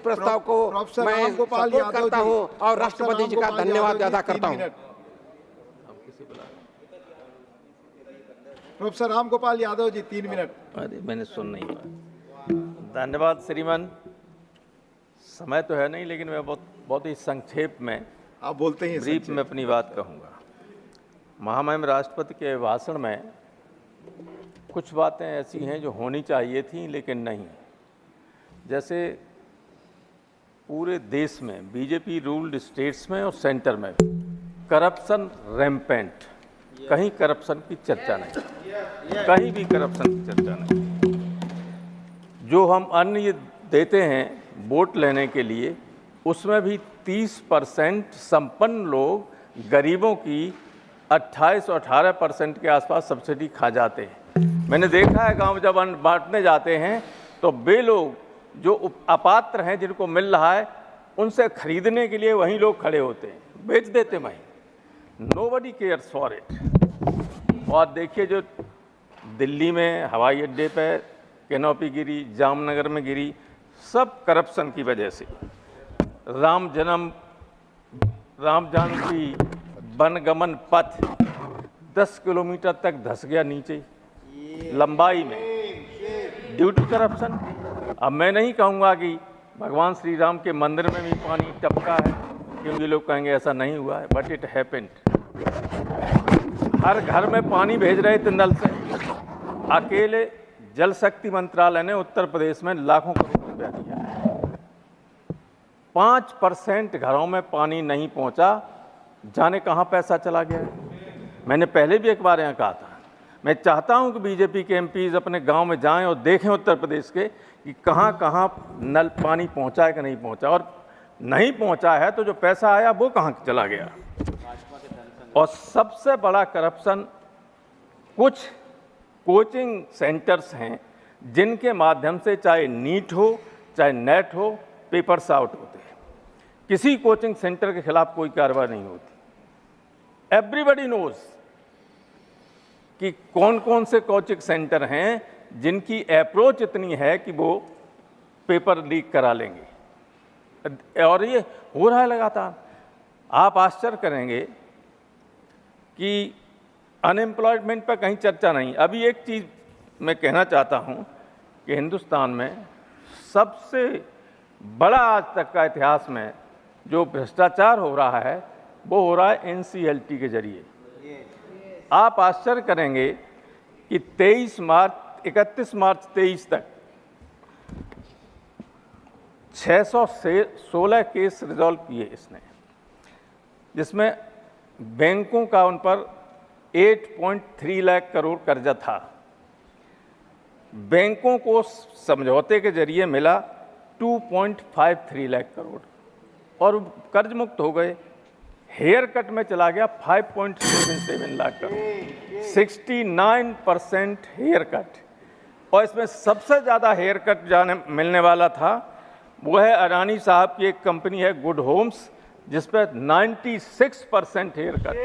प्रस्ताव को मैं सपोर्ट करता हूं और राष्ट्रपति जी का धन्यवाद अदा करता हूं। Professor Ram Gopal Yadav ji 3 minute. अरे मैंने सुन नहीं पाया। धन्यवाद श्रीमान। समय तो है नहीं, लेकिन मैं बहुत ही संक्षेप में आप बोलते ही ब्रीफ में अपनी बात कहूँगा। महामहिम राष्ट्रपति के भाषण में कुछ बातें ऐसी हैं जो होनी चाहिए थी लेकिन नहीं। जैसे पूरे देश में बीजेपी रूल्ड स्टेट्स में और सेंटर में करप्शन रैम्पेंट, कहीं करप्शन की चर्चा नहीं, कहीं भी करप्शन की चर्चा नहीं। जो हम अन्न देते हैं वोट लेने के लिए, उसमें भी 30% संपन्न लोग गरीबों की 28 और 18% के आसपास सब्सिडी खा जाते हैं। मैंने देखा है गांव जब अन्न बांटने जाते हैं तो वे लोग जो अपात्र हैं, जिनको मिल रहा है, उनसे खरीदने के लिए वहीं लोग खड़े होते हैं, बेच देते वहीं। Nobody cares for it. और देखिए जो दिल्ली में हवाई अड्डे पे कैनोपी गिरी, जामनगर में गिरी, सब करप्शन की वजह से। राम जानकी वनगमन पथ 10 किलोमीटर तक धंस गया नीचे लंबाई में, ड्यू टू करप्शन। अब मैं नहीं कहूँगा कि भगवान श्री राम के मंदिर में भी पानी टपका है, क्योंकि लोग कहेंगे ऐसा नहीं हुआ है, बट इट हैपेंड। हर घर में पानी भेज रहे थे नल से। अकेले जल शक्ति मंत्रालय ने उत्तर प्रदेश में लाखों करोड़ रुपया दिया है। 5% घरों में पानी नहीं पहुंचा, जाने कहाँ पैसा चला गया है। मैंने पहले भी एक बार यहाँ कहा था, मैं चाहता हूं कि बीजेपी के एमपीज अपने गांव में जाएं और देखें उत्तर प्रदेश के कि कहाँ कहाँ नल पानी पहुंचा है कि नहीं पहुंचा, और नहीं पहुंचा है तो जो पैसा आया वो कहाँ चला गया। और सबसे बड़ा करप्शन कुछ कोचिंग सेंटर्स हैं जिनके माध्यम से चाहे नीट हो चाहे नेट हो, पेपर्स आउट होते हैं। किसी कोचिंग सेंटर के खिलाफ कोई कार्रवाई नहीं होती। एवरीबडी नोज कि कौन कौन से कोचिंग सेंटर हैं जिनकी अप्रोच इतनी है कि वो पेपर लीक करा लेंगे, और ये हो रहा है लगातार। आप आश्चर्य करेंगे कि अनएम्प्लॉयमेंट पर कहीं चर्चा नहीं। अभी एक चीज़ मैं कहना चाहता हूं कि हिंदुस्तान में सबसे बड़ा आज तक का इतिहास में जो भ्रष्टाचार हो रहा है वो हो रहा है एनसीएलटी के जरिए। आप आश्चर्य करेंगे कि 31 मार्च 23 तक 616 केस रिजॉल्व किए इसने, जिसमें बैंकों का उन पर 8.3 लाख करोड़ कर्जा था। बैंकों को समझौते के जरिए मिला 2.53 लाख करोड़ और कर्ज मुक्त हो गए। हेयर कट में चला गया 5.77 लाख करोड़, 69% हेयर कट। और इसमें सबसे ज़्यादा हेयर कट मिलने वाला था वो है अडानी साहब की एक कंपनी है गुड होम्स, जिस पर 96% हेयर कट।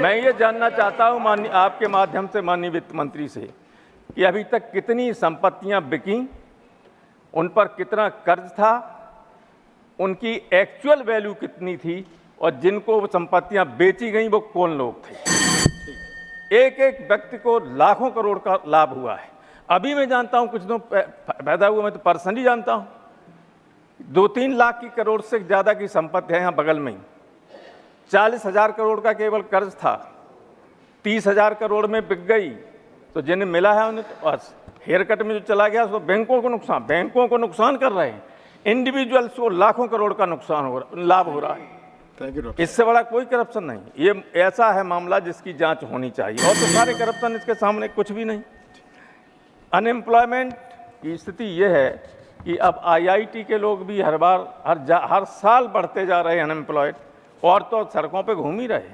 मैं ये जानना चाहता हूँ आपके माध्यम से माननीय वित्त मंत्री से कि अभी तक कितनी संपत्तियां बिकी, उन पर कितना कर्ज था, उनकी एक्चुअल वैल्यू कितनी थी, और जिनको वो संपत्तियां बेची गई वो कौन लोग थे। एक एक व्यक्ति को लाखों करोड़ का लाभ हुआ है। अभी मैं जानता हूं, कुछ दिनों पैदा हुआ, मैं तो पर्सनली जानता हूं, 2-3 लाख की करोड़ से ज़्यादा की संपत्ति है यहाँ बगल में ही। 40,000 करोड़ का केवल कर्ज था, 30,000 करोड़ में बिक गई, तो जिन्हें मिला है उन्हें तो बस हेयर कट में जो चला गया उसको बैंकों को नुकसान कर रहे हैं। इंडिविजुअल्स को लाखों करोड़ का नुकसान हो रहा, लाभ हो रहा है। इससे बड़ा कोई करप्शन नहीं। ये ऐसा है मामला जिसकी जांच होनी चाहिए, और तो सारे करप्शन इसके सामने कुछ भी नहीं। अनएम्प्लॉयमेंट की स्थिति ये है कि अब आईआईटी के लोग भी हर साल बढ़ते जा रहे हैं अनएम्प्लॉयड, और तो सड़कों पे घूम ही रहे।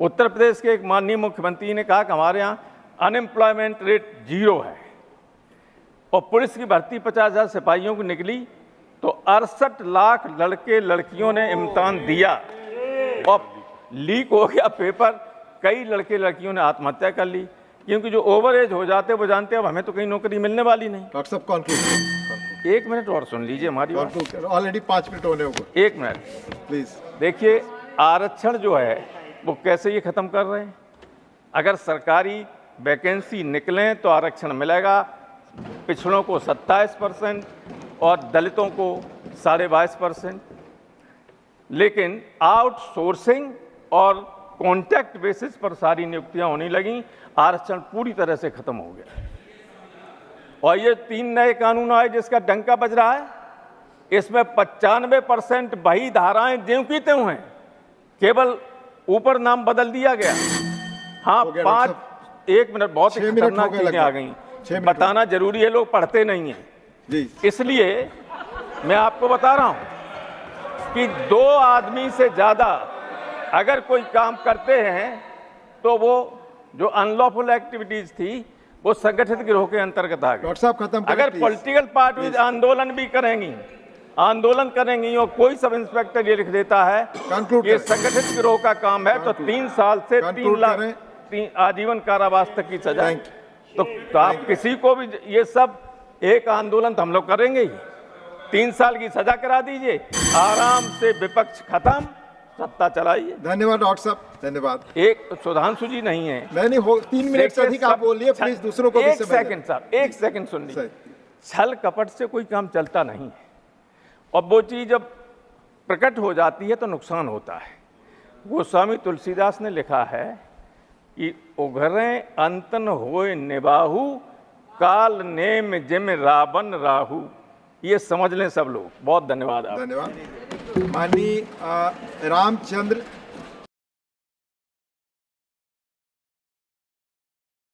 उत्तर प्रदेश के एक माननीय मुख्यमंत्री ने कहा कि हमारे यहाँ अनएम्प्लॉयमेंट रेट 0 है, और पुलिस की भर्ती 50,000 सिपाहियों की निकली तो 68 लाख लड़के लड़कियों ने इम्तिहान दिया और लीक हो गया पेपर। कई लड़के लड़कियों ने आत्महत्या कर ली, क्योंकि जो ओवर एज हो जाते वो जानते हैं अब हमें तो कहीं नौकरी मिलने वाली नहीं। डॉक्टर साहब, कॉन्क्लूड। एक मिनट और सुन लीजिए हमारी बात। ऑलरेडी 5 मिनट होने होगा। एक मिनट प्लीज। देखिए, आरक्षण जो है वो कैसे ये खत्म कर रहे हैं। अगर सरकारी वैकेंसी निकलें तो आरक्षण मिलेगा, पिछड़ों को 27% और दलितों को 22.5%। लेकिन आउटसोर्सिंग और कॉन्ट्रैक्ट बेसिस पर सारी नियुक्तियां होने लगी, आरक्षण पूरी तरह से खत्म हो गया। और ये 3 नए कानून आए जिसका डंका बज रहा है, इसमें 95% वही धाराएं ज्यों की त्यों हैं, केवल ऊपर नाम बदल दिया गया। हाँ, 1 मिनट, बहुत ही खतरनाक चीजें आ गई, बताना जरूरी है, लोग पढ़ते नहीं हैं जी। इसलिए मैं आपको बता रहा हूं कि 2 आदमी से ज्यादा अगर कोई काम करते हैं तो वो जो अनलॉफुल एक्टिविटीज थी वो संगठित गिरोह के अंतर्गत आ गई। डॉक्टर साहब खत्म करें, अगर प्लीज। पॉलिटिकल पार्टीज आंदोलन भी करेंगी, आंदोलन करेंगी और कोई सब इंस्पेक्टर ये लिख देता है ये संगठित गिरोह का काम है तो 3 साल से 3 लाख आजीवन कारावास तक की सजा। तो आप किसी को भी ये सब एक आंदोलन तो हम लोग करेंगे ही, 3 साल की सजा करा दीजिए, आराम से विपक्ष खत्म, सत्ता चलाइए। धन्यवाद डॉक्टर साहब, धन्यवाद। एक सुधांशु जी नहीं है, नहीं हो 3 मिनट से अधिक आप बोलिए प्लीज, दूसरों को भी एक सेकंड साहब, एक सेकंड सुन लीजिए। छल कपट से कोई काम चलता नहीं है और वो चीज जब प्रकट हो जाती है तो नुकसान होता है। गोस्वामी तुलसीदास ने लिखा है कि उघरें अंतन होए निबाहु, काल नेम जिम रावण राहु। ये समझ लें सब लोग। बहुत धन्यवाद। धन्यवाद। माननीय रामचंद्र